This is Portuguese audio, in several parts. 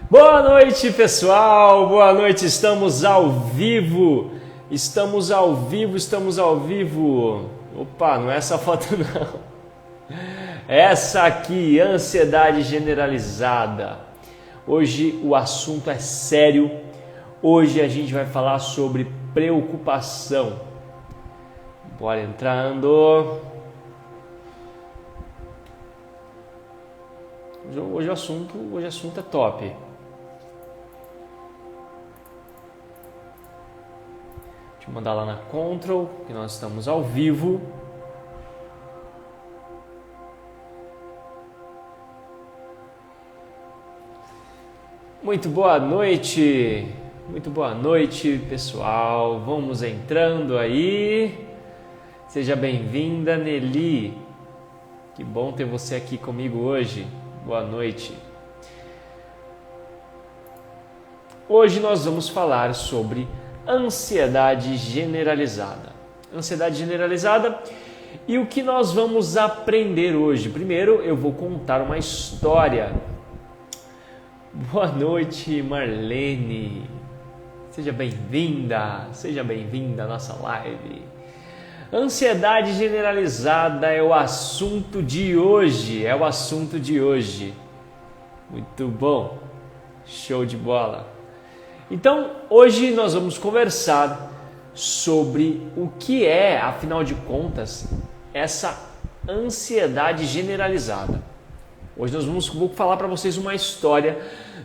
Boa noite, pessoal. Boa noite. Estamos ao vivo. Estamos ao vivo. Opa, não é essa foto não. Essa aqui, ansiedade generalizada. Hoje o assunto é sério. Hoje a gente vai falar sobre preocupação. Bora entrando. Hoje o assunto é top. Deixa eu mandar lá na Control, que nós estamos ao vivo. Muito boa noite, pessoal. Vamos entrando aí. Seja bem-vinda, Nelly. Que bom ter você aqui comigo hoje. Boa noite. Hoje nós vamos falar sobre ansiedade generalizada. Ansiedade generalizada e o que nós vamos aprender hoje. Primeiro eu vou contar uma história. Boa noite, Marlene. Seja bem-vinda à nossa live. Ansiedade generalizada é o assunto de hoje, Muito bom, show de bola. Então, hoje nós vamos conversar sobre o que é, afinal de contas, essa ansiedade generalizada. Hoje vou falar para vocês uma história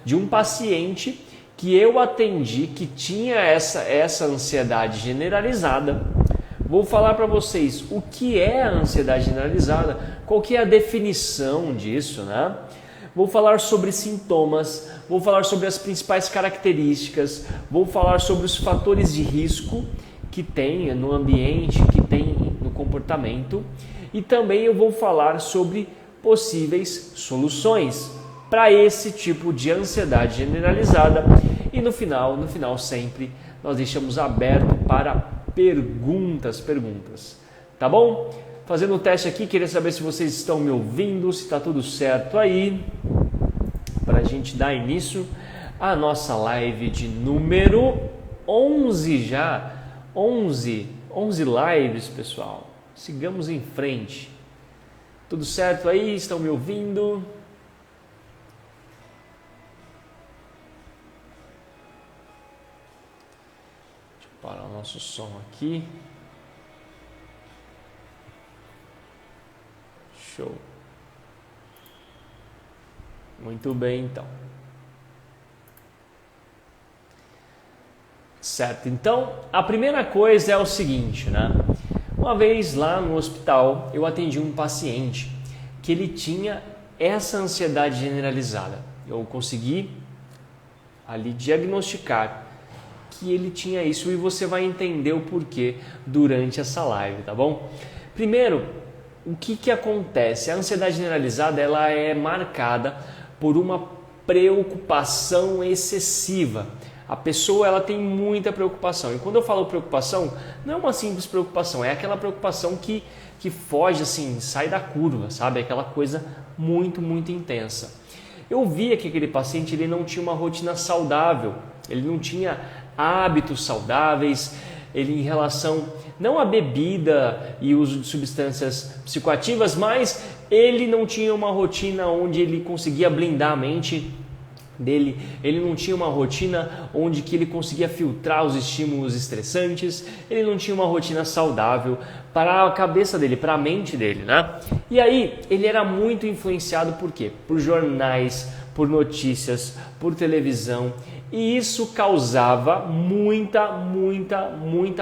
de um paciente que eu atendi que tinha essa ansiedade generalizada. Vou falar para vocês o que é a ansiedade generalizada, qual que é a definição disso, né? Vou falar sobre sintomas, vou falar sobre as principais características, vou falar sobre os fatores de risco que tem no ambiente, que tem no comportamento e também eu vou falar sobre possíveis soluções para esse tipo de ansiedade generalizada e no final sempre nós deixamos aberto para perguntas, tá bom? Fazendo o teste aqui, queria saber se vocês estão me ouvindo, se está tudo certo aí, para a gente dar início à nossa live de número 11 já, 11 lives, pessoal, sigamos em frente, tudo certo aí, estão me ouvindo? Para o nosso som aqui. Show. Muito bem, então. Certo, então a primeira coisa é o seguinte, né? Uma vez lá no hospital eu atendi um paciente que ele tinha essa ansiedade generalizada. Eu consegui ali diagnosticar que ele tinha isso e você vai entender o porquê durante essa live, tá bom? Primeiro, o que acontece? A ansiedade generalizada ela é marcada por uma preocupação excessiva. A pessoa ela tem muita preocupação e quando eu falo preocupação, não é uma simples preocupação, é aquela preocupação que foge assim, sai da curva, sabe? Aquela coisa muito intensa. Eu via que aquele paciente ele não tinha uma rotina saudável, ele não tinha hábitos saudáveis, ele em relação não à bebida e uso de substâncias psicoativas, mas ele não tinha uma rotina onde ele conseguia blindar a mente dele, ele não tinha uma rotina onde que ele conseguia filtrar os estímulos estressantes, ele não tinha uma rotina saudável para a cabeça dele, para a mente dele, né? E aí ele era muito influenciado por quê? Por jornais, por notícias, por televisão. E isso causava muita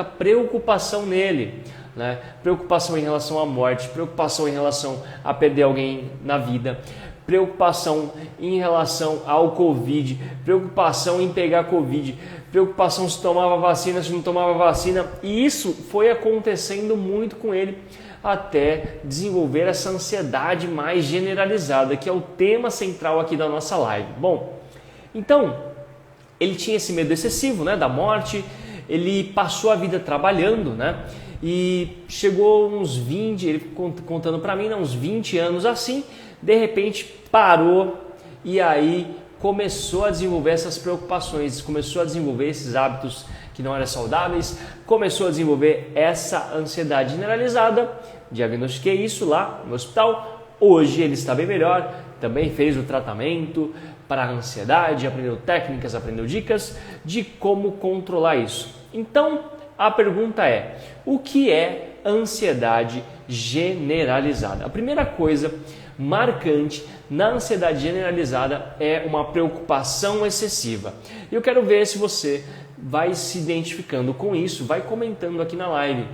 preocupação nele, né? Preocupação em relação à morte, preocupação em relação a perder alguém na vida, preocupação em relação ao Covid, preocupação em pegar Covid, preocupação se tomava vacina, se não tomava vacina. E isso foi acontecendo muito com ele até desenvolver essa ansiedade mais generalizada, que é o tema central aqui da nossa live. Bom, então ele tinha esse medo excessivo, né, da morte, ele passou a vida trabalhando, né, e chegou uns 20, ele contando para mim, né, uns 20 anos assim, de repente parou e aí começou a desenvolver essas preocupações, começou a desenvolver esses hábitos que não eram saudáveis, começou a desenvolver essa ansiedade generalizada. Diagnostiquei isso lá no hospital. Hoje ele está bem melhor, também fez o tratamento para a ansiedade, aprendeu técnicas, aprendeu dicas de como controlar isso. Então, a pergunta é: o que é ansiedade generalizada? A primeira coisa marcante na ansiedade generalizada é uma preocupação excessiva. Eu quero ver se você vai se identificando com isso, vai comentando aqui na live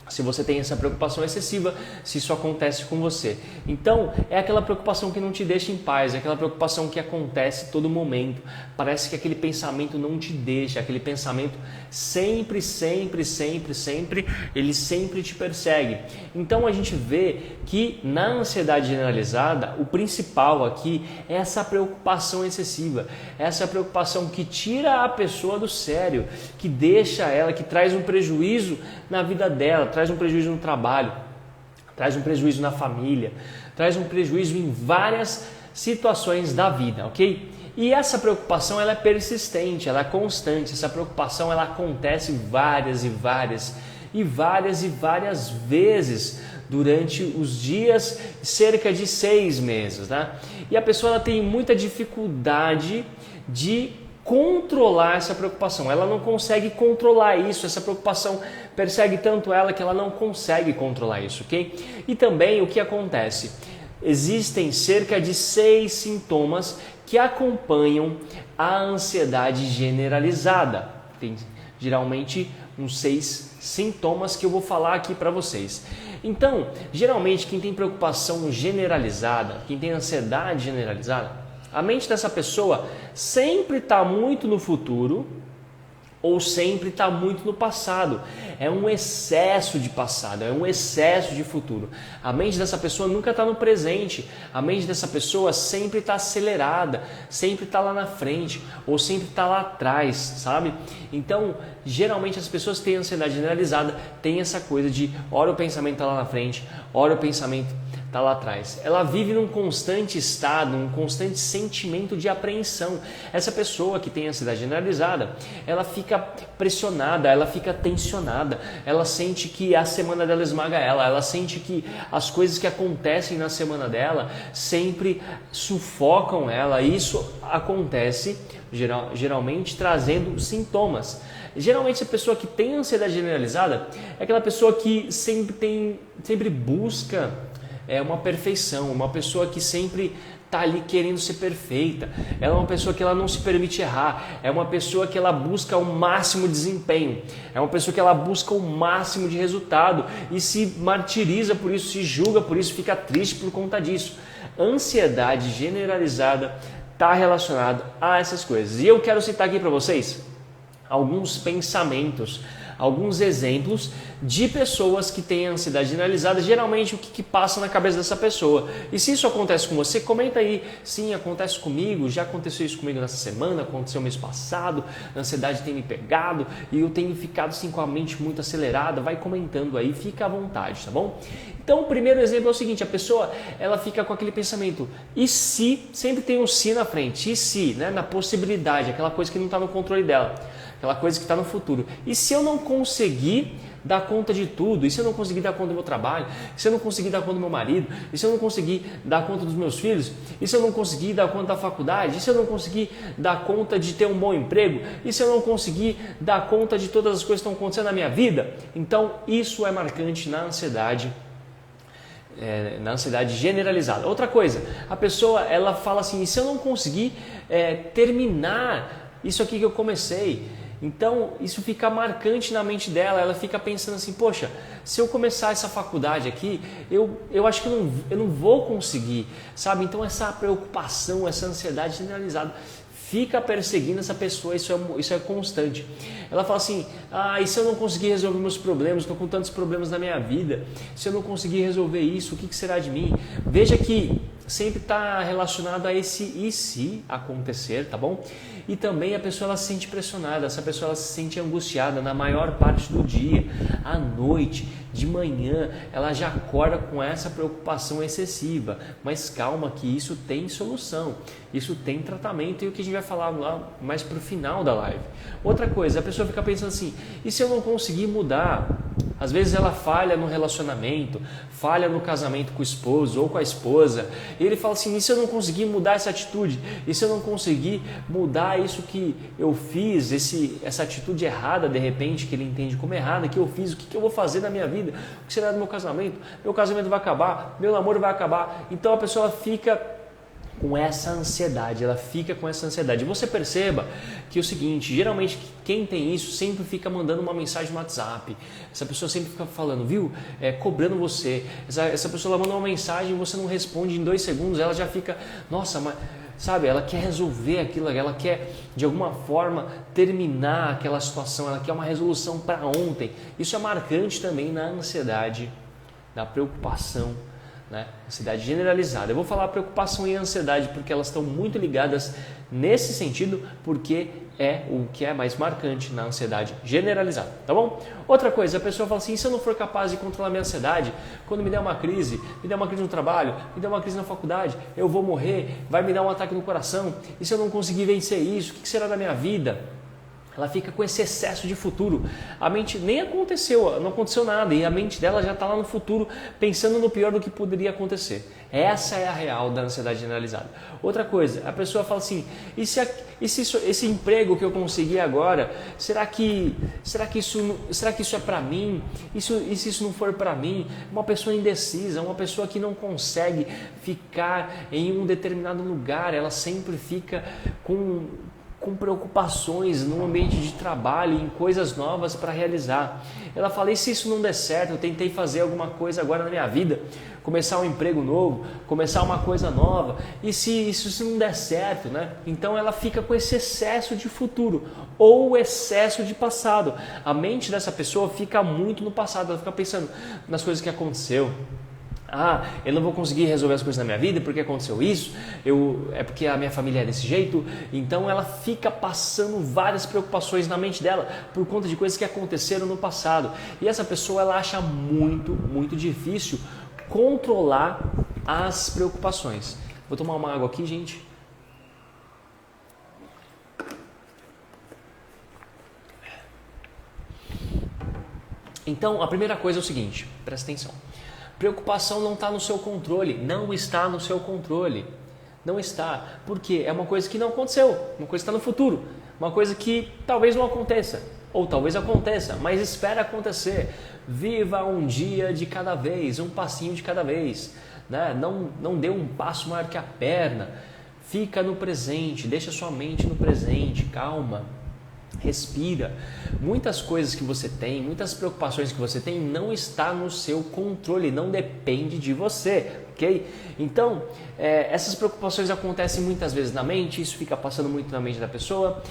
se você tem essa preocupação excessiva, se isso acontece com você. Então, é aquela preocupação que não te deixa em paz, é aquela preocupação que acontece todo momento. Parece que aquele pensamento não te deixa, aquele pensamento sempre, ele sempre te persegue. Então, a gente vê que na ansiedade generalizada, o principal aqui é essa preocupação excessiva, essa preocupação que tira a pessoa do sério, que deixa ela, que traz um prejuízo na vida dela, traz um prejuízo no trabalho, traz um prejuízo na família, traz um prejuízo em várias situações da vida, ok? E essa preocupação ela é persistente, ela é constante, essa preocupação ela acontece várias vezes durante os dias, cerca de 6 meses, né? E a pessoa ela tem muita dificuldade de controlar essa preocupação, ela não consegue controlar isso, essa preocupação persegue tanto ela que ela não consegue controlar isso, ok? E também o que acontece? Existem cerca de 6 sintomas que acompanham a ansiedade generalizada. Tem geralmente uns 6 sintomas que eu vou falar aqui para vocês. Então, geralmente quem tem preocupação generalizada, quem tem ansiedade generalizada, a mente dessa pessoa sempre está muito no futuro ou sempre está muito no passado. É um excesso de passado, é um excesso de futuro. A mente dessa pessoa nunca está no presente. A mente dessa pessoa sempre está acelerada, sempre está lá na frente ou sempre está lá atrás, sabe? Então, geralmente as pessoas que têm ansiedade generalizada têm essa coisa de ora o pensamento está lá na frente, ora o pensamento está lá atrás. Ela vive num constante estado, um constante sentimento de apreensão. Essa pessoa que tem ansiedade generalizada, ela fica pressionada, ela fica tensionada, ela sente que a semana dela esmaga ela sente que as coisas que acontecem na semana dela sempre sufocam ela. Isso acontece geralmente trazendo sintomas. Geralmente a pessoa que tem ansiedade generalizada é aquela pessoa que sempre busca uma perfeição, uma pessoa que sempre está ali querendo ser perfeita. Ela é uma pessoa que ela não se permite errar, é uma pessoa que ela busca o máximo de desempenho, é uma pessoa que ela busca o máximo de resultado e se martiriza por isso, se julga por isso, fica triste por conta disso. Ansiedade generalizada está relacionada a essas coisas. E eu quero citar aqui para vocês alguns pensamentos, alguns exemplos de pessoas que têm ansiedade generalizada, geralmente o que passa na cabeça dessa pessoa. E se isso acontece com você, comenta aí. Sim, acontece comigo, já aconteceu isso comigo nessa semana, aconteceu mês passado, a ansiedade tem me pegado e eu tenho ficado assim com a mente muito acelerada. Vai comentando aí, fica à vontade, tá bom? Então o primeiro exemplo é o seguinte: a pessoa ela fica com aquele pensamento, e se, sempre tem um se na frente, e se, né, na possibilidade, aquela coisa que não está no controle dela, aquela coisa que está no futuro. E se eu não conseguir dar conta de tudo? E se eu não conseguir dar conta do meu trabalho? E se eu não conseguir dar conta do meu marido? E se eu não conseguir dar conta dos meus filhos? E se eu não conseguir dar conta da faculdade? E se eu não conseguir dar conta de ter um bom emprego? E se eu não conseguir dar conta de todas as coisas que estão acontecendo na minha vida? Então isso é marcante na ansiedade generalizada. Outra coisa, a pessoa ela fala assim: e se eu não conseguir terminar isso aqui que eu comecei? Então isso fica marcante na mente dela, ela fica pensando assim: poxa, se eu começar essa faculdade aqui, eu acho que eu não vou conseguir, sabe? Então essa preocupação, essa ansiedade generalizada fica perseguindo essa pessoa, isso é constante. Ela fala assim: e se eu não conseguir resolver meus problemas, estou com tantos problemas na minha vida, se eu não conseguir resolver isso, o que será de mim? Veja que sempre está relacionado a esse e se acontecer, tá bom? E também a pessoa ela se sente pressionada, essa pessoa ela se sente angustiada na maior parte do dia, à noite, de manhã, ela já acorda com essa preocupação excessiva. Mas calma que isso tem solução, isso tem tratamento e o que a gente vai falar lá mais para o final da live. Outra coisa, a pessoa fica pensando assim, e se eu não conseguir mudar? Às vezes ela falha no relacionamento, falha no casamento com o esposo ou com a esposa, e ele fala assim, e se eu não conseguir mudar essa atitude? E se eu não conseguir mudar isso que eu fiz, essa atitude errada de repente, que ele entende como errada, que eu fiz, o que eu vou fazer na minha vida? O que será do meu casamento? Meu casamento vai acabar, meu namoro vai acabar. Então a pessoa fica com essa ansiedade, ela fica com essa ansiedade. E você perceba que é o seguinte, geralmente quem tem isso sempre fica mandando uma mensagem no WhatsApp, essa pessoa sempre fica falando, viu, cobrando você, essa pessoa ela manda uma mensagem e você não responde em 2 segundos, ela já fica, nossa, mas sabe, ela quer resolver aquilo, ela quer de alguma forma terminar aquela situação, ela quer uma resolução para ontem. Isso é marcante também na ansiedade, na preocupação, né? Ansiedade generalizada. Eu vou falar preocupação e ansiedade porque elas estão muito ligadas nesse sentido, porque é o que é mais marcante na ansiedade generalizada, tá bom? Outra coisa, a pessoa fala assim, se eu não for capaz de controlar minha ansiedade, quando me der uma crise no trabalho, me der uma crise na faculdade, eu vou morrer, vai me dar um ataque no coração, e se eu não conseguir vencer isso, o que será da minha vida? Ela fica com esse excesso de futuro. A mente nem aconteceu, não aconteceu nada e a mente dela já está lá no futuro pensando no pior do que poderia acontecer. Essa é a real da ansiedade generalizada. Outra coisa, a pessoa fala assim, e se esse emprego que eu consegui agora, será que isso é para mim? E se isso não for para mim? Uma pessoa indecisa, uma pessoa que não consegue ficar em um determinado lugar, ela sempre fica com preocupações no ambiente de trabalho, em coisas novas para realizar. Ela fala, e se isso não der certo, eu tentei fazer alguma coisa agora na minha vida, começar um emprego novo, começar uma coisa nova, e se isso não der certo, né? Então ela fica com esse excesso de futuro ou excesso de passado. A mente dessa pessoa fica muito no passado, ela fica pensando nas coisas que aconteceu. Eu não vou conseguir resolver as coisas na minha vida porque aconteceu isso, é porque a minha família é desse jeito. Então ela fica passando várias preocupações na mente dela por conta de coisas que aconteceram no passado. E essa pessoa ela acha muito, muito difícil controlar as preocupações. Vou tomar uma água aqui, gente. Então a primeira coisa é o seguinte, presta atenção. Preocupação não está no seu controle, não está no seu controle, não está, porque é uma coisa que não aconteceu, uma coisa que está no futuro, uma coisa que talvez não aconteça, ou talvez aconteça, mas espera acontecer. Viva um dia de cada vez, um passinho de cada vez, né? Não dê um passo maior que a perna, fica no presente, deixa sua mente no presente, calma. Respira. Muitas coisas que você tem, muitas preocupações que você tem não está no seu controle, não depende de você, ok? Então, essas preocupações acontecem muitas vezes na mente, isso fica passando muito na mente da pessoa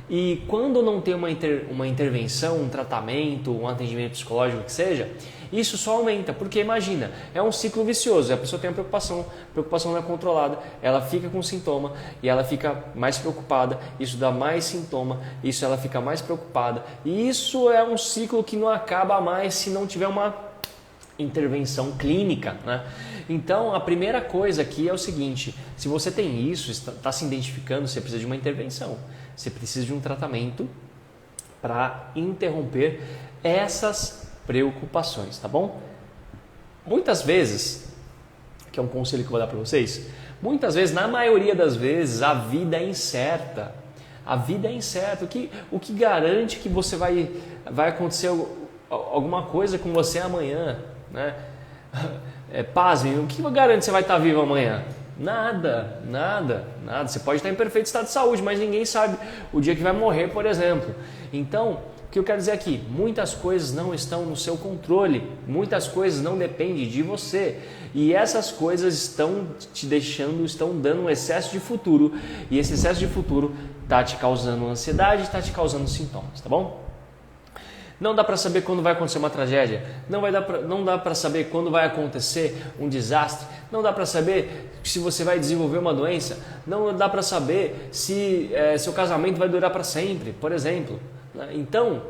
e quando não tem uma intervenção, um tratamento, um atendimento psicológico que seja, isso só aumenta, porque imagina, é um ciclo vicioso, a pessoa tem uma preocupação não é controlada, ela fica com sintoma e ela fica mais preocupada, isso dá mais sintoma, isso ela fica mais preocupada e isso é um ciclo que não acaba mais se não tiver uma intervenção clínica, né? Então a primeira coisa aqui é o seguinte, se você tem isso, está se identificando, você precisa de uma intervenção, você precisa de um tratamento para interromper essas preocupações, tá bom? Muitas vezes, que é um conselho que eu vou dar para vocês, muitas vezes, na maioria das vezes, a vida é incerta. A vida é incerta. O que garante que você vai acontecer alguma coisa com você amanhã, né? Pasmem, o que garante que você vai estar vivo amanhã? Nada. Você pode estar em perfeito estado de saúde, mas ninguém sabe o dia que vai morrer, por exemplo. Então, o que eu quero dizer aqui, muitas coisas não estão no seu controle, muitas coisas não dependem de você e essas coisas estão dando um excesso de futuro e esse excesso de futuro está te causando ansiedade, está te causando sintomas, tá bom? Não dá para saber quando vai acontecer uma tragédia, não dá para saber quando vai acontecer um desastre, não dá para saber se você vai desenvolver uma doença, não dá para saber se seu casamento vai durar para sempre, por exemplo. Então,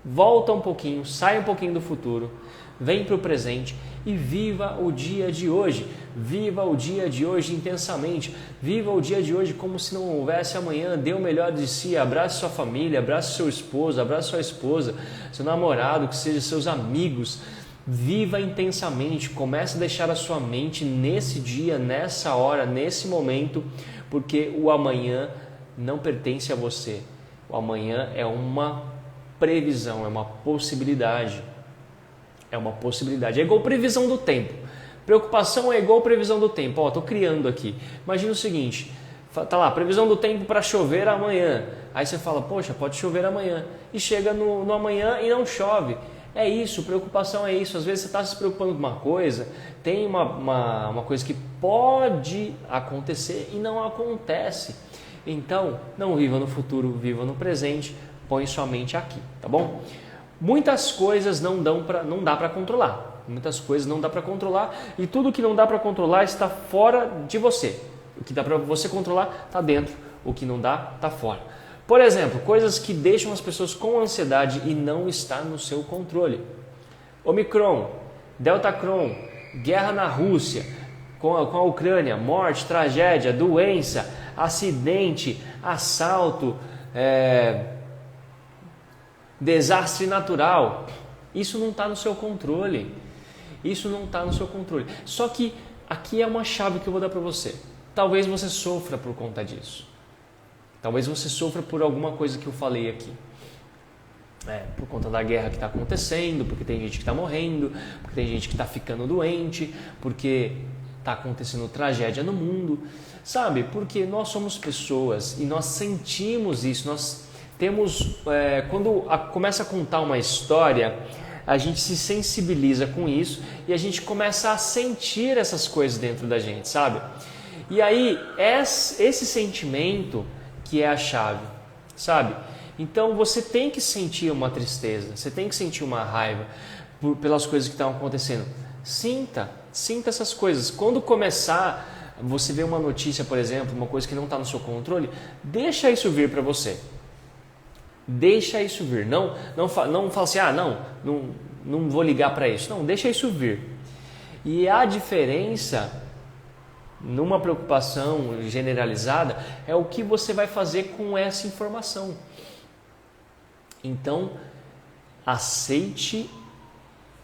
volta um pouquinho, sai um pouquinho do futuro, vem para o presente e viva o dia de hoje. Viva o dia de hoje intensamente. Viva o dia de hoje como se não houvesse amanhã. Dê o melhor de si. Abrace sua família, abrace seu esposo, abrace sua esposa, seu namorado, que seja seus amigos. Viva intensamente. Comece a deixar a sua mente nesse dia, nessa hora, nesse momento, porque o amanhã não pertence a você. O amanhã é uma previsão, é uma possibilidade. É uma possibilidade. É igual previsão do tempo. Preocupação é igual previsão do tempo. Ó, tô criando aqui. Imagina o seguinte, tá lá, previsão do tempo para chover amanhã. Aí você fala, poxa, pode chover amanhã. E chega no amanhã e não chove. É isso, preocupação é isso. Às vezes você está se preocupando com uma coisa, tem uma coisa que pode acontecer e não acontece. Então, não viva no futuro, viva no presente. Põe sua mente aqui, tá bom? Muitas coisas não dá para controlar. Muitas coisas não dá para controlar e tudo que não dá para controlar está fora de você. O que dá para você controlar está dentro, o que não dá está fora. Por exemplo, coisas que deixam as pessoas com ansiedade e não está no seu controle. Omicron, Deltacron, guerra na Rússia, com a Ucrânia, morte, tragédia, doença, acidente, assalto, desastre natural. Isso não está no seu controle. Isso não está no seu controle. Só que aqui é uma chave que eu vou dar para você. Talvez você sofra por conta disso. Talvez você sofra por alguma coisa que eu falei aqui. Por conta da guerra que está acontecendo, porque tem gente que está morrendo, porque tem gente que está ficando doente, porque está acontecendo tragédia no mundo. Sabe? Porque nós somos pessoas e nós sentimos isso. Nós temos, quando começa a contar uma história, a gente se sensibiliza com isso e a gente começa a sentir essas coisas dentro da gente, sabe? E aí, esse sentimento que é a chave, sabe? Então, você tem que sentir uma tristeza, você tem que sentir uma raiva pelas coisas que estão acontecendo. Sinta essas coisas. Quando começar, você vê uma notícia, por exemplo, uma coisa que não está no seu controle, deixa isso vir para você. Deixa isso vir, não fala assim, não vou ligar para isso. Não, deixa isso vir. E a diferença numa preocupação generalizada é o que você vai fazer com essa informação. Então, aceite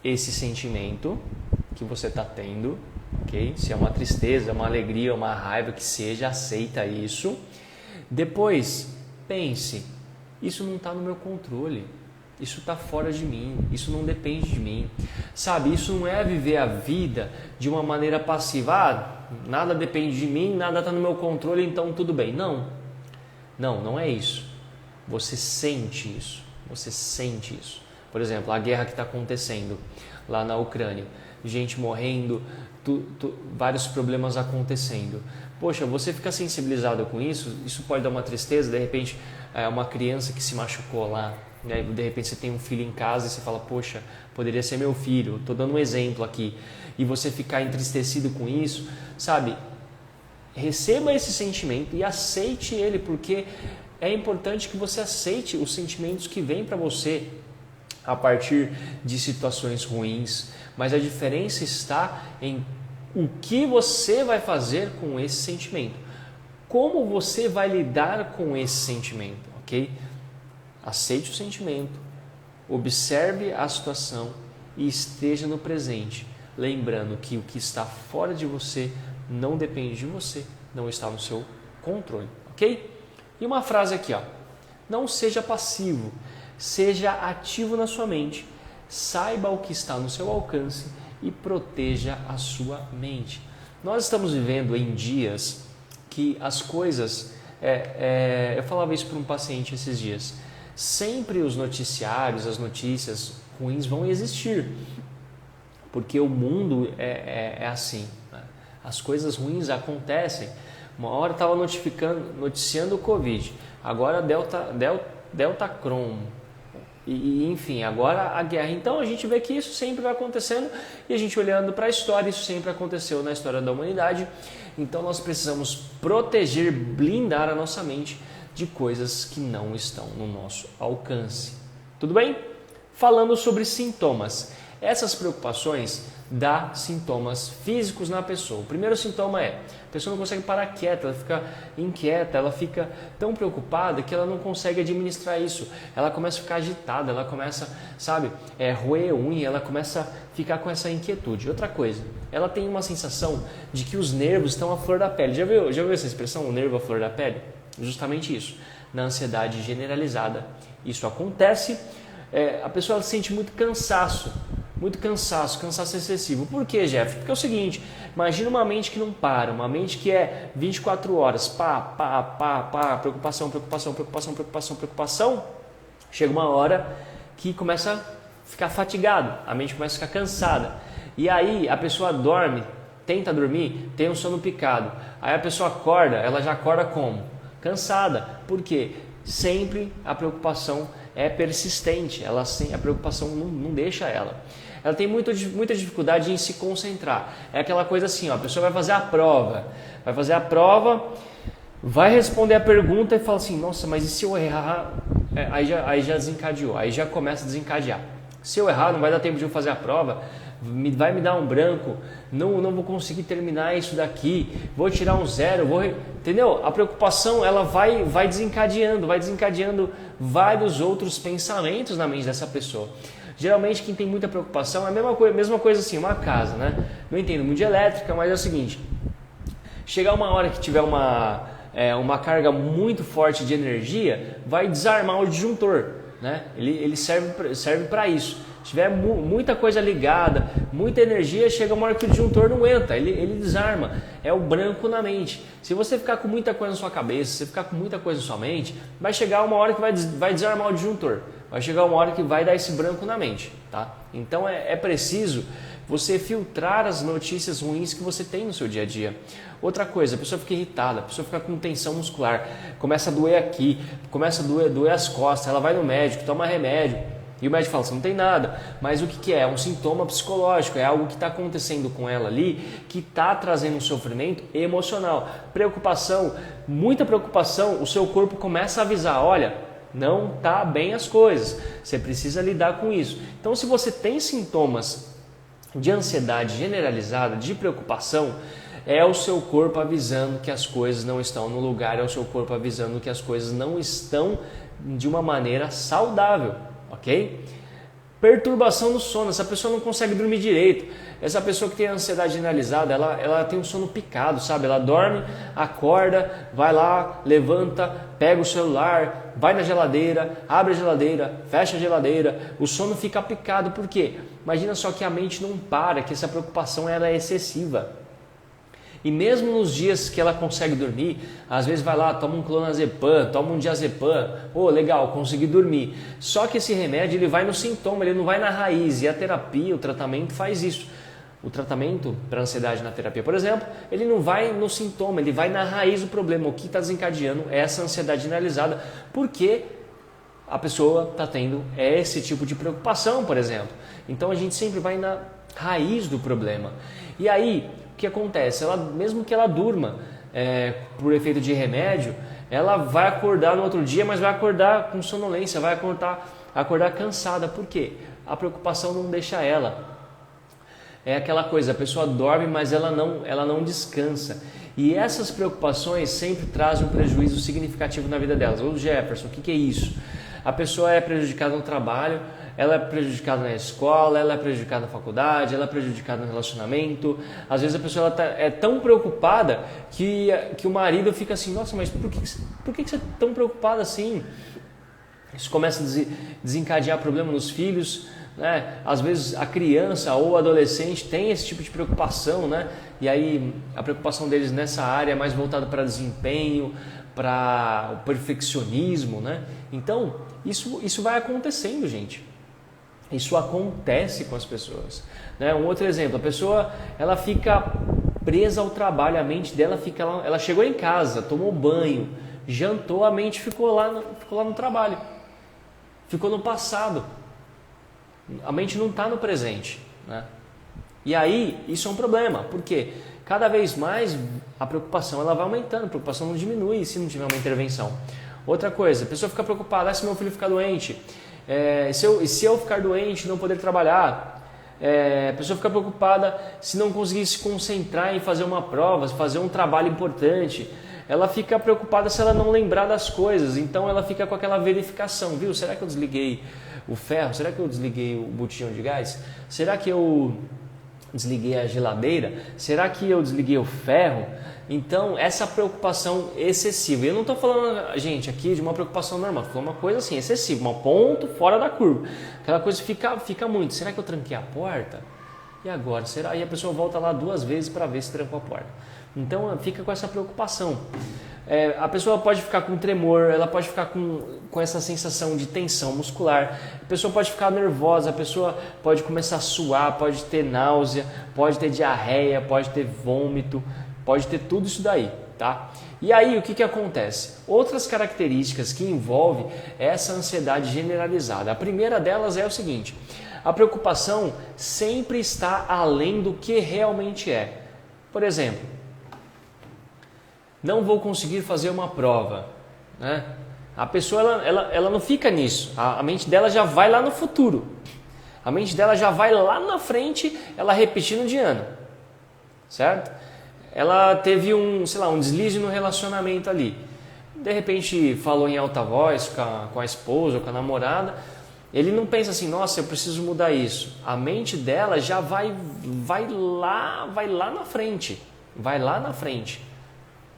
esse sentimento que você está tendo, ok? Se é uma tristeza, uma alegria, uma raiva, que seja, aceita isso. Depois, pense, isso não está no meu controle, isso está fora de mim, isso não depende de mim, sabe? Isso não é viver a vida de uma maneira passiva, nada depende de mim, nada está no meu controle, então tudo bem. Não é isso. Você sente isso. Por exemplo, a guerra que está acontecendo lá na Ucrânia, gente morrendo, vários problemas acontecendo. Poxa, você fica sensibilizado com isso, isso pode dar uma tristeza, de repente uma criança que se machucou lá, né? De repente você tem um filho em casa e você fala, poxa, poderia ser meu filho, estou dando um exemplo aqui, e você ficar entristecido com isso, sabe? Receba esse sentimento e aceite ele, porque é importante que você aceite os sentimentos que vêm para você a partir de situações ruins, mas a diferença está em o que você vai fazer com esse sentimento, como você vai lidar com esse sentimento, ok? Aceite o sentimento, observe a situação e esteja no presente, lembrando que o que está fora de você não depende de você, não está no seu controle, ok? E uma frase aqui, ó: não seja passivo, seja ativo na sua mente, saiba o que está no seu alcance e proteja a sua mente. Nós estamos vivendo em dias que as coisas, eu falava isso para um paciente esses dias, sempre os noticiários, as notícias ruins vão existir, porque o mundo é assim, né? As coisas ruins acontecem. Uma hora estava noticiando o Covid, agora Deltacron, enfim, agora a guerra. Então a gente vê que isso sempre vai acontecendo e a gente olhando para a história, isso sempre aconteceu na história da humanidade. Então nós precisamos proteger, blindar a nossa mente de coisas que não estão no nosso alcance. Tudo bem? Falando sobre sintomas. Essas preocupações dão sintomas físicos na pessoa. O primeiro sintoma é: a pessoa não consegue parar quieta, ela fica inquieta, ela fica tão preocupada que ela não consegue administrar isso. Ela começa a ficar agitada, ela começa, roer unha, ela começa a ficar com essa inquietude. Outra coisa, ela tem uma sensação de que os nervos estão à flor da pele. Já viu essa expressão, o nervo à flor da pele? Justamente isso. Na ansiedade generalizada, isso acontece. A pessoa ela sente muito cansaço excessivo. Por que, Jeff? Porque é o seguinte, imagina uma mente que não para, uma mente que é 24 horas, preocupação, chega uma hora que começa a ficar fatigado, a mente começa a ficar cansada, e aí a pessoa dorme, tenta dormir, tem um sono picado, aí a pessoa acorda, ela já acorda como? Cansada. Por quê? Sempre a preocupação é persistente, a preocupação não deixa ela. Ela tem muita dificuldade em se concentrar. É aquela coisa assim, a pessoa vai fazer a prova, vai responder a pergunta e fala assim, nossa, mas e se eu errar? Aí já desencadeou, aí já começa a desencadear. Se eu errar, não vai dar tempo de eu fazer a prova, vai me dar um branco, não vou conseguir terminar isso daqui, vou tirar um zero, entendeu? A preocupação ela vai desencadeando vários outros pensamentos na mente dessa pessoa. Geralmente quem tem muita preocupação é a mesma coisa assim, uma casa, né? Não entendo muito de elétrica, mas é o seguinte, chegar uma hora que tiver uma carga muito forte de energia, vai desarmar o disjuntor, né? Ele serve para isso. Se tiver muita coisa ligada, muita energia, chega uma hora que o disjuntor não aguenta, ele desarma, é o branco na mente. Se você ficar com muita coisa na sua cabeça, se você ficar com muita coisa na sua mente, vai chegar uma hora que vai desarmar o disjuntor, vai chegar uma hora que vai dar esse branco na mente, tá? Então é preciso você filtrar as notícias ruins que você tem no seu dia a dia. Outra coisa, a pessoa fica irritada, a pessoa fica com tensão muscular, começa a doer aqui, começa a doer as costas, ela vai no médico, toma remédio, e o médico fala, você não tem nada, mas o que é? É um sintoma psicológico, é algo que está acontecendo com ela ali, que está trazendo um sofrimento emocional. Preocupação, muita preocupação, o seu corpo começa a avisar, olha, não está bem as coisas, você precisa lidar com isso. Então se você tem sintomas de ansiedade generalizada, de preocupação, é o seu corpo avisando que as coisas não estão no lugar, é o seu corpo avisando que as coisas não estão de uma maneira saudável. Ok? Perturbação no sono, essa pessoa não consegue dormir direito, essa pessoa que tem ansiedade generalizada, ela tem um sono picado, sabe? Ela dorme, acorda, vai lá, levanta, pega o celular, vai na geladeira, abre a geladeira, fecha a geladeira, o sono fica picado, por quê? Imagina só que a mente não para, que essa preocupação ela é excessiva. E mesmo nos dias que ela consegue dormir, às vezes vai lá, toma um clonazepam, toma um diazepam, legal, consegui dormir. Só que esse remédio ele vai no sintoma, ele não vai na raiz. E a terapia, o tratamento faz isso. O tratamento para ansiedade na terapia, por exemplo, ele não vai no sintoma, ele vai na raiz do problema. O que está desencadeando é essa ansiedade generalizada, porque a pessoa está tendo esse tipo de preocupação, por exemplo. Então a gente sempre vai na raiz do problema. E aí, o que acontece? Mesmo que ela durma por efeito de remédio, ela vai acordar no outro dia, mas vai acordar com sonolência, vai acordar cansada. Por quê? A preocupação não deixa ela. É aquela coisa, a pessoa dorme, mas ela não descansa. E essas preocupações sempre trazem um prejuízo significativo na vida delas. Ô Jefferson, o que é isso? A pessoa é prejudicada no trabalho, ela é prejudicada na escola, ela é prejudicada na faculdade, ela é prejudicada no relacionamento. Às vezes a pessoa é tão preocupada que o marido fica assim, nossa, mas por que você é tão preocupada assim? Isso começa a desencadear problema nos filhos, né? Às vezes a criança ou o adolescente tem esse tipo de preocupação, né? E aí a preocupação deles nessa área é mais voltada para desempenho, para o perfeccionismo, né? Então isso vai acontecendo, gente. Isso acontece com as pessoas, né? Um outro exemplo, a pessoa ela fica presa ao trabalho, a mente dela fica lá, ela chegou em casa, tomou banho, jantou, a mente ficou lá no trabalho. ficou no passado. A mente não está no presente, né? E aí, isso é um problema, porque cada vez mais a preocupação ela vai aumentando, a preocupação não diminui se não tiver uma intervenção. Outra coisa, a pessoa fica preocupada, se meu filho ficar doente, se eu ficar doente não poder trabalhar, a pessoa fica preocupada se não conseguir se concentrar em fazer uma prova, fazer um trabalho importante, ela fica preocupada se ela não lembrar das coisas, então ela fica com aquela verificação, viu? Será que eu desliguei o ferro? Será que eu desliguei o botijão de gás? Será que eu desliguei a geladeira? Será que eu desliguei o ferro? Então, essa preocupação excessiva. Eu não estou falando, gente, aqui de uma preocupação normal. Estou falando uma coisa assim, excessiva, um ponto fora da curva. Aquela coisa fica muito. Será que eu tranquei a porta? E agora? Será? E a pessoa volta lá 2 vezes para ver se trancou a porta. Então, fica com essa preocupação. A pessoa pode ficar com tremor, ela pode ficar com essa sensação de tensão muscular, a pessoa pode ficar nervosa, a pessoa pode começar a suar, pode ter náusea, pode ter diarreia, pode ter vômito, pode ter tudo isso daí, tá? E aí o que acontece? Outras características que envolvem essa ansiedade generalizada. A primeira delas é o seguinte: a preocupação sempre está além do que realmente é. Por exemplo, não vou conseguir fazer uma prova, né? A pessoa ela não fica nisso, a mente dela já vai lá no futuro, a mente dela já vai lá na frente, ela repetindo de ano, certo? Ela teve um deslize no relacionamento ali, de repente falou em alta voz com a esposa ou com a namorada, ele não pensa assim, nossa, eu preciso mudar isso, a mente dela já vai lá na frente,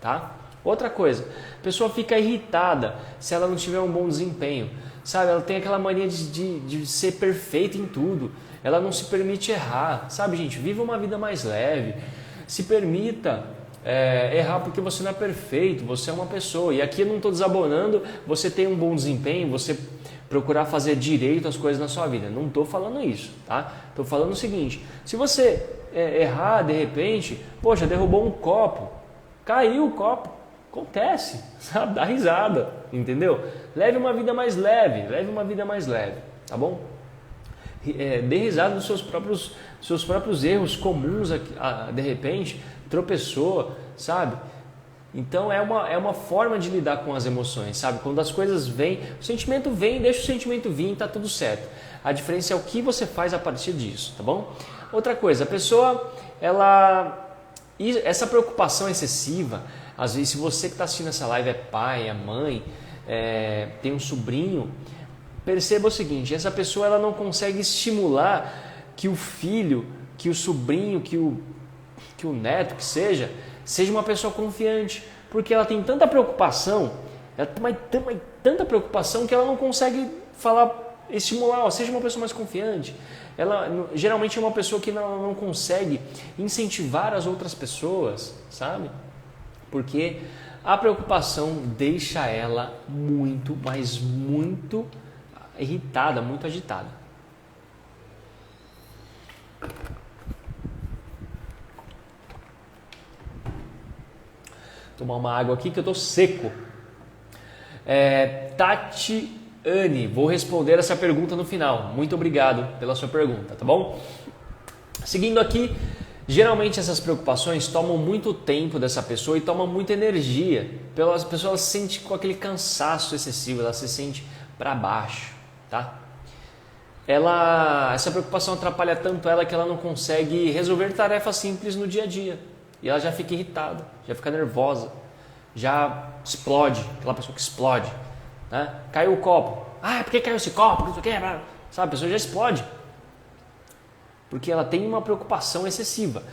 tá? Outra coisa, a pessoa fica irritada se ela não tiver um bom desempenho, sabe? Ela tem aquela mania de ser perfeita em tudo, ela não se permite errar, sabe, gente? Viva uma vida mais leve, se permita errar porque você não é perfeito, você é uma pessoa. E aqui eu não estou desabonando você ter um bom desempenho, você procurar fazer direito as coisas na sua vida, não estou falando isso, tá? Estou falando o seguinte, se você errar de repente, poxa, derrubou um copo, caiu o copo, acontece, sabe? Dá risada, entendeu? Leve uma vida mais leve, tá bom? Dê risada dos seus próprios erros comuns, de repente, tropeçou, sabe? Então é uma forma de lidar com as emoções, sabe? Quando as coisas vêm, o sentimento vem, deixa o sentimento vir, tá tudo certo. A diferença é o que você faz a partir disso, tá bom? Outra coisa, a pessoa, essa preocupação excessiva, às vezes se você que está assistindo essa live é pai, é mãe, tem um sobrinho, perceba o seguinte, essa pessoa ela não consegue estimular que o filho, que o sobrinho, que o neto, que seja uma pessoa confiante, porque ela tem tanta preocupação, tanta preocupação que ela não consegue estimular, seja uma pessoa mais confiante. Ela geralmente é uma pessoa que não consegue incentivar as outras pessoas, sabe? Porque a preocupação deixa ela muito, mas muito irritada, muito agitada. Tomar uma água aqui que eu tô seco. Tatiane, vou responder essa pergunta no final. Muito obrigado pela sua pergunta, tá bom? Seguindo aqui, geralmente essas preocupações tomam muito tempo dessa pessoa e tomam muita energia. A pessoa se sente com aquele cansaço excessivo, ela se sente para baixo, tá? Essa preocupação atrapalha tanto ela que ela não consegue resolver tarefas simples no dia a dia. E ela já fica irritada, já fica nervosa, já explode, aquela pessoa que explode, né? Caiu o copo, por que caiu esse copo? Não sei o que, sabe? A pessoa já explode, porque ela tem uma preocupação excessiva.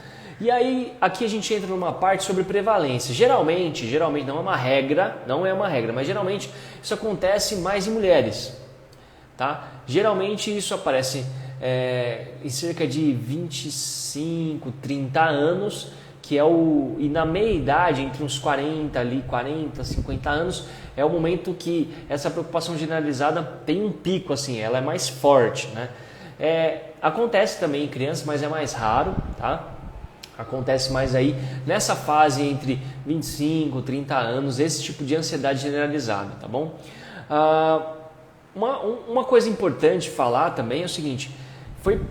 E aí, aqui a gente entra numa parte sobre prevalência. Geralmente não é uma regra, mas geralmente isso acontece mais em mulheres, tá? Geralmente isso aparece em cerca de 25, 30 anos, e na meia idade, entre uns 40, 50 anos, é o momento que essa preocupação generalizada tem um pico, assim, ela é mais forte, né? Acontece também em crianças, mas é mais raro, tá? Acontece mais aí nessa fase entre 25 e 30 anos, esse tipo de ansiedade generalizada, tá bom? Uma coisa importante falar também é o seguinte, foi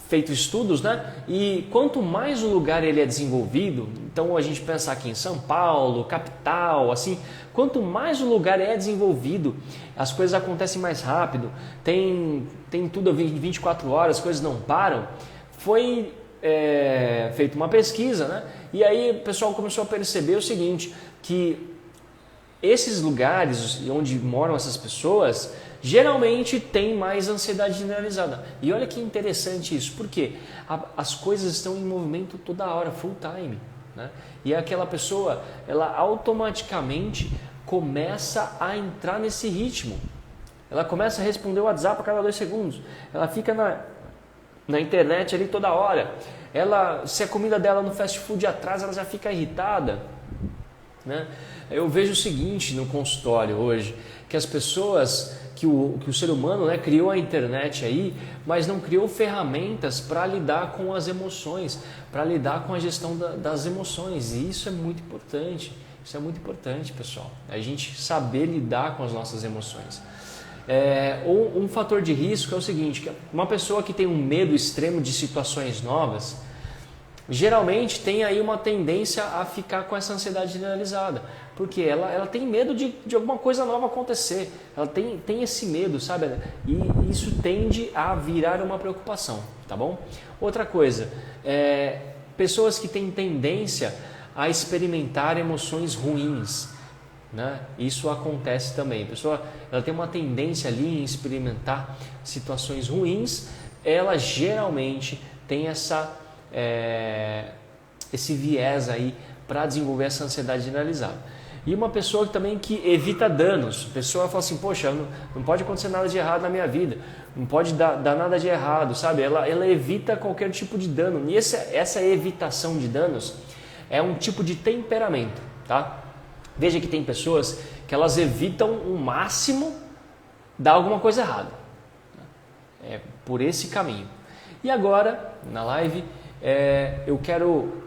feito estudos, né? E quanto mais o lugar ele é desenvolvido, então a gente pensar aqui em São Paulo, capital, assim, quanto mais o lugar é desenvolvido, as coisas acontecem mais rápido, tem tudo a 24 horas, as coisas não param. Foi feita uma pesquisa, né? E aí o pessoal começou a perceber o seguinte, que esses lugares onde moram essas pessoas geralmente tem mais ansiedade generalizada. E olha que interessante isso, porque as coisas estão em movimento toda hora, full time, né? E aquela pessoa, ela automaticamente começa a entrar nesse ritmo. Ela começa a responder o WhatsApp a cada 2 segundos. Ela fica na internet ali toda hora. Se a comida dela no fast food atrasa, ela já fica irritada, né? Eu vejo o seguinte no consultório hoje, que as pessoas, que o ser humano, né, criou a internet aí, mas não criou ferramentas para lidar com as emoções, para lidar com a gestão das emoções. E isso é muito importante. Isso é muito importante, pessoal. A gente saber lidar com as nossas emoções. Um fator de risco é o seguinte, que uma pessoa que tem um medo extremo de situações novas, geralmente tem aí uma tendência a ficar com essa ansiedade generalizada, porque ela tem medo de alguma coisa nova acontecer, ela tem esse medo, sabe? E isso tende a virar uma preocupação, tá bom? Outra coisa, pessoas que têm tendência a experimentar emoções ruins, né? Isso acontece também. A pessoa ela tem uma tendência ali em experimentar situações ruins, ela geralmente tem esse viés aí para desenvolver essa ansiedade generalizada. E uma pessoa também que evita danos. A pessoa fala assim, poxa, não pode acontecer nada de errado na minha vida, não pode dar nada de errado, sabe? Ela evita qualquer tipo de dano. E essa evitação de danos é um tipo de temperamento, tá? Veja que tem pessoas que elas evitam o máximo dar alguma coisa errada. É por esse caminho. E agora, na live, eu quero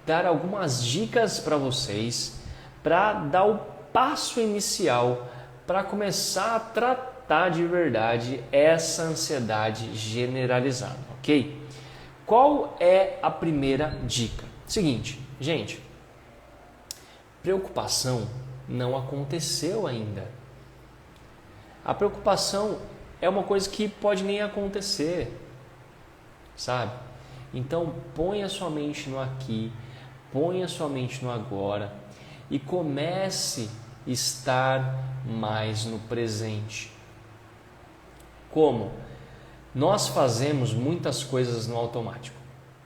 dar algumas dicas para vocês para dar o passo inicial para começar a tratar de verdade essa ansiedade generalizada, ok? Qual é a primeira dica? Seguinte, gente, preocupação não aconteceu ainda. A preocupação é uma coisa que pode nem acontecer, sabe? Então, ponha sua mente no aqui, ponha sua mente no agora e comece a estar mais no presente. Como? Nós fazemos muitas coisas no automático.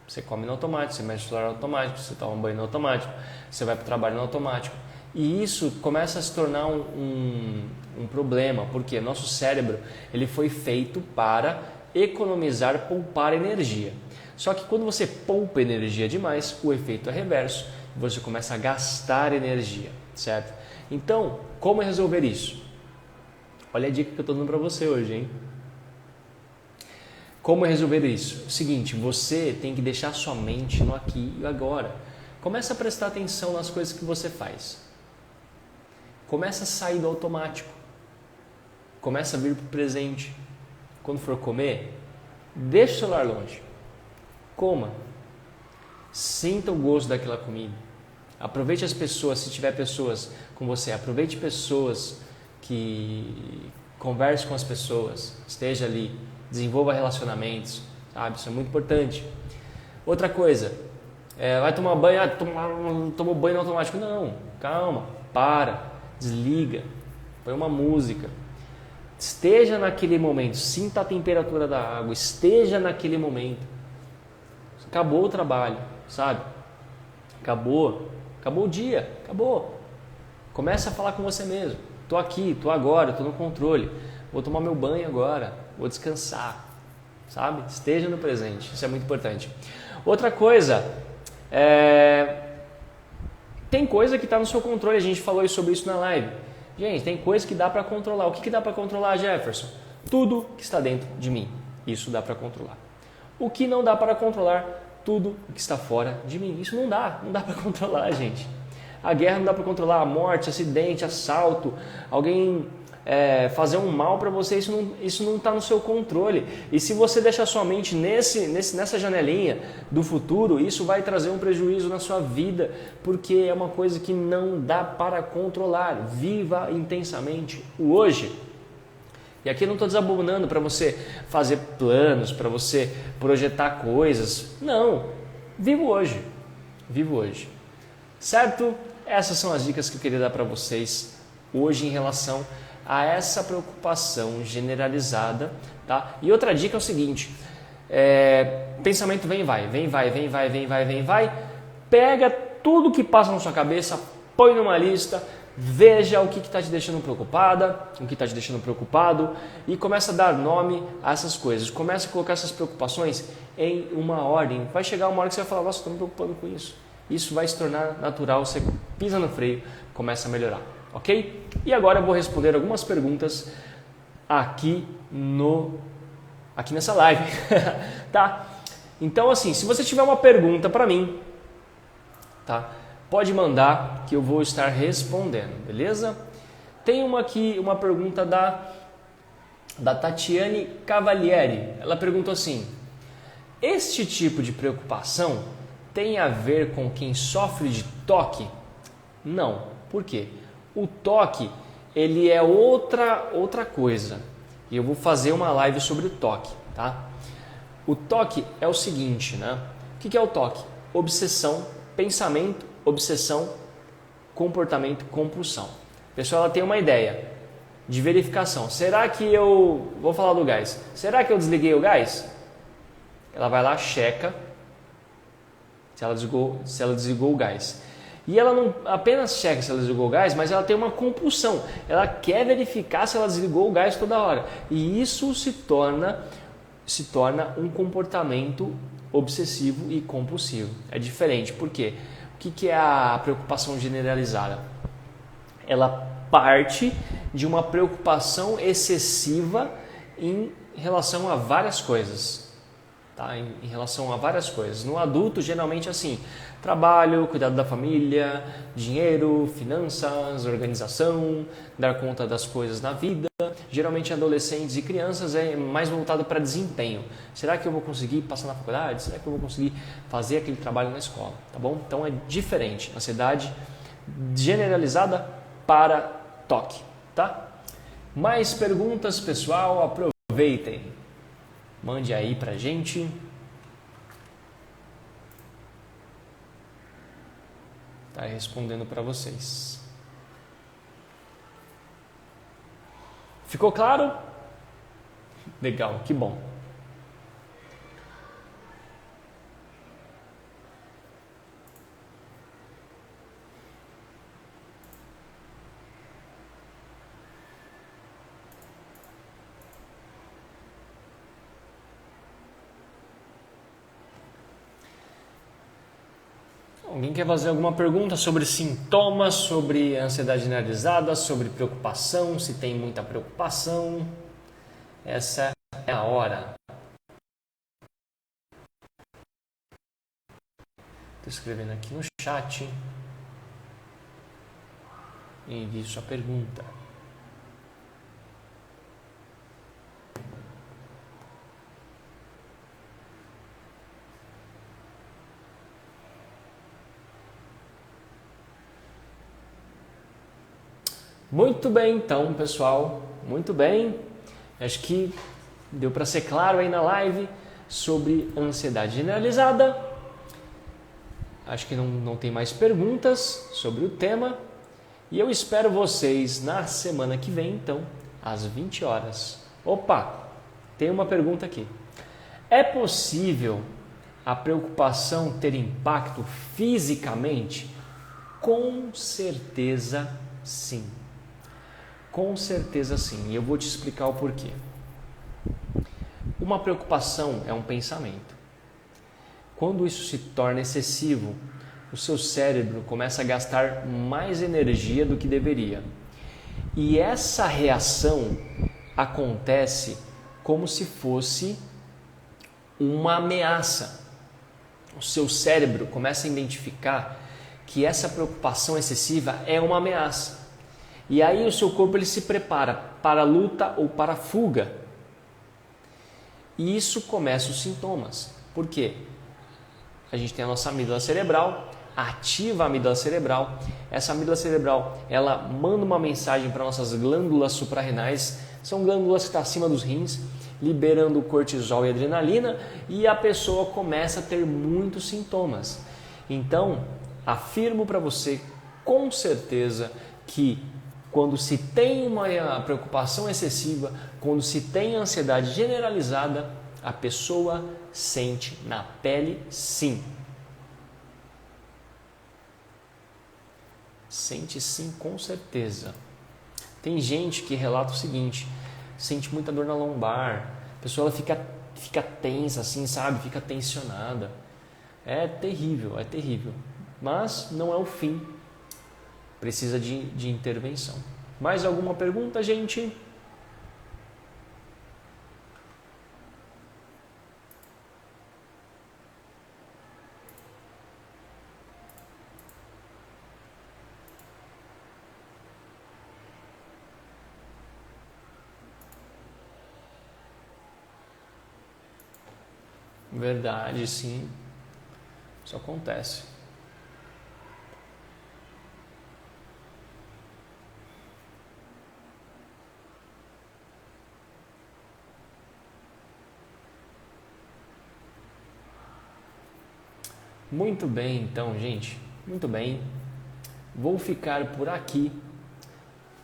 Você come no automático, você mexe no celular no automático, você toma um banho no automático, você vai para o trabalho no automático. E isso começa a se tornar um problema, porque nosso cérebro ele foi feito para economizar, poupar energia. Só que quando você poupa energia demais, o efeito é reverso, você começa a gastar energia, certo? Então, como resolver isso? Olha a dica que eu estou dando para você hoje, hein? Como resolver isso? Seguinte, você tem que deixar sua mente no aqui e agora. Começa a prestar atenção nas coisas que você faz. Começa a sair do automático. Começa a vir para o presente. Quando for comer, deixa o celular longe. Coma. Sinta o gosto daquela comida. Aproveite as pessoas, se tiver pessoas com você. Aproveite pessoas que converse com as pessoas. Esteja ali. Desenvolva relacionamentos. Sabe? Isso é muito importante. Outra coisa. Vai tomar banho. Tomou banho no automático. Não. Calma. Para. Desliga. Põe uma música. Esteja naquele momento. Sinta a temperatura da água. Esteja naquele momento. Acabou o trabalho, sabe? Acabou o dia, acabou. Começa a falar com você mesmo. Tô aqui, tô agora, tô no controle. Vou tomar meu banho agora, vou descansar, sabe? Esteja no presente, isso é muito importante. Outra coisa, tem coisa que está no seu controle, a gente falou sobre isso na live. Gente, tem coisa que dá para controlar. O que dá para controlar, Jefferson? Tudo que está dentro de mim, isso dá para controlar. O que não dá para controlar, tudo o que está fora de mim. Isso não dá para controlar, gente. A guerra não dá para controlar, a morte, acidente, assalto, alguém fazer um mal para você, isso não está no seu controle. E se você deixar sua mente nessa janelinha do futuro, isso vai trazer um prejuízo na sua vida, porque é uma coisa que não dá para controlar. Viva intensamente o hoje. E aqui eu não estou desabonando para você fazer planos, para você projetar coisas. Não, vivo hoje. Vivo hoje. Certo? Essas são as dicas que eu queria dar para vocês hoje em relação a essa preocupação generalizada, tá? E outra dica é o seguinte, pensamento vem e vai, pega tudo que passa na sua cabeça, põe numa lista, veja o que está te deixando preocupada, o que está te deixando preocupado e começa a dar nome a essas coisas, começa a colocar essas preocupações em uma ordem, vai chegar uma hora que você vai falar, nossa, estou me preocupando com isso. Isso vai se tornar natural, você pisa no freio, começa a melhorar, ok? E agora eu vou responder algumas perguntas aqui nessa live, tá? Então assim, se você tiver uma pergunta para mim, tá? Pode mandar que eu vou estar respondendo, beleza? Tem uma pergunta da Tatiane Cavalieri, ela perguntou assim, este tipo de preocupação tem a ver com quem sofre de toque? Não. Por quê? O toque, ele é outra coisa. E eu vou fazer uma live sobre o toque, tá? O toque é o seguinte, né? O que é o toque? Obsessão, pensamento, obsessão, comportamento, compulsão. A pessoa ela tem uma ideia de verificação. Será que vou falar do gás. Será que eu desliguei o gás? Ela vai lá, checa se ela desligou o gás. E ela não apenas checa se ela desligou o gás, mas ela tem uma compulsão. Ela quer verificar se ela desligou o gás toda hora. E isso se torna um comportamento obsessivo e compulsivo. É diferente. Por quê? O que é a preocupação generalizada? Ela parte de uma preocupação excessiva em relação a várias coisas. Tá? Em relação a várias coisas. No adulto, geralmente assim, trabalho, cuidado da família, dinheiro, finanças, organização, dar conta das coisas na vida. Geralmente adolescentes e crianças é mais voltado para desempenho. Será que eu vou conseguir passar na faculdade? Será que eu vou conseguir fazer aquele trabalho na escola? Tá bom? Então é diferente. Ansiedade generalizada para toque. Tá? Mais perguntas, pessoal? Aproveitem. Mande aí pra gente. Tá respondendo para vocês. Ficou claro? Legal, que bom. Alguém quer fazer alguma pergunta sobre sintomas, sobre ansiedade generalizada, sobre preocupação, se tem muita preocupação? Essa é a hora. Estou escrevendo aqui no chat. Envie sua pergunta. Muito bem, então, pessoal. Muito bem. Acho que deu para ser claro aí na live sobre ansiedade generalizada. Acho que não tem mais perguntas sobre o tema. E eu espero vocês na semana que vem, então, às 20 horas. Opa, tem uma pergunta aqui. É possível a preocupação ter impacto fisicamente? Com certeza sim. Com certeza sim. E eu vou te explicar o porquê. Uma preocupação é um pensamento. Quando isso se torna excessivo, o seu cérebro começa a gastar mais energia do que deveria. E essa reação acontece como se fosse uma ameaça. O seu cérebro começa a identificar que essa preocupação excessiva é uma ameaça. E aí o seu corpo ele se prepara para a luta ou para a fuga. E isso começa os sintomas. Por quê? A gente tem a nossa amígdala cerebral, ativa a amígdala cerebral. Essa amígdala cerebral, ela manda uma mensagem para nossas glândulas suprarrenais, são glândulas que estão acima dos rins, liberando cortisol e adrenalina, e a pessoa começa a ter muitos sintomas. Então, afirmo para você com certeza que quando se tem uma preocupação excessiva, quando se tem ansiedade generalizada, a pessoa sente na pele sim. Sente sim, com certeza. Tem gente que relata o seguinte, sente muita dor na lombar, a pessoa ela fica tensa assim, sabe? Fica tensionada. É terrível, é terrível. Mas não é o fim. Precisa de intervenção. Mais alguma pergunta, gente? Verdade, sim. Isso acontece. Muito bem, então, gente. Muito bem. Vou ficar por aqui.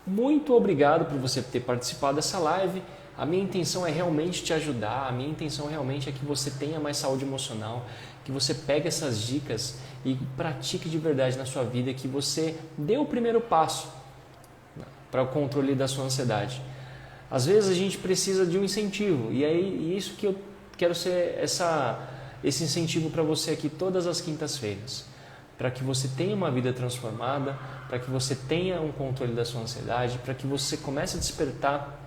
Muito obrigado por você ter participado dessa live. A minha intenção é realmente te ajudar. A minha intenção realmente é que você tenha mais saúde emocional, que você pegue essas dicas e pratique de verdade na sua vida, que você dê o primeiro passo para o controle da sua ansiedade. Às vezes a gente precisa de um incentivo e aí isso que eu quero ser esse incentivo para você aqui todas as quintas-feiras, para que você tenha uma vida transformada, para que você tenha um controle da sua ansiedade, para que você comece a despertar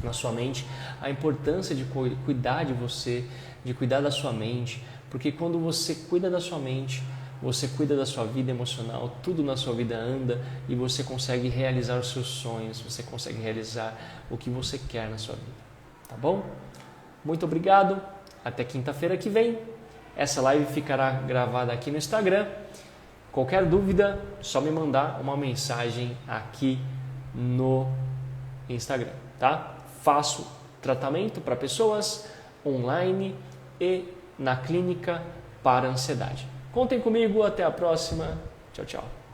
na sua mente a importância de cuidar de você, de cuidar da sua mente, porque quando você cuida da sua mente, você cuida da sua vida emocional, tudo na sua vida anda e você consegue realizar os seus sonhos, você consegue realizar o que você quer na sua vida, tá bom? Muito obrigado, até quinta-feira que vem. Essa live ficará gravada aqui no Instagram. Qualquer dúvida, só me mandar uma mensagem aqui no Instagram, tá? Faço tratamento para pessoas online e na clínica para ansiedade. Contem comigo, até a próxima. Tchau, tchau.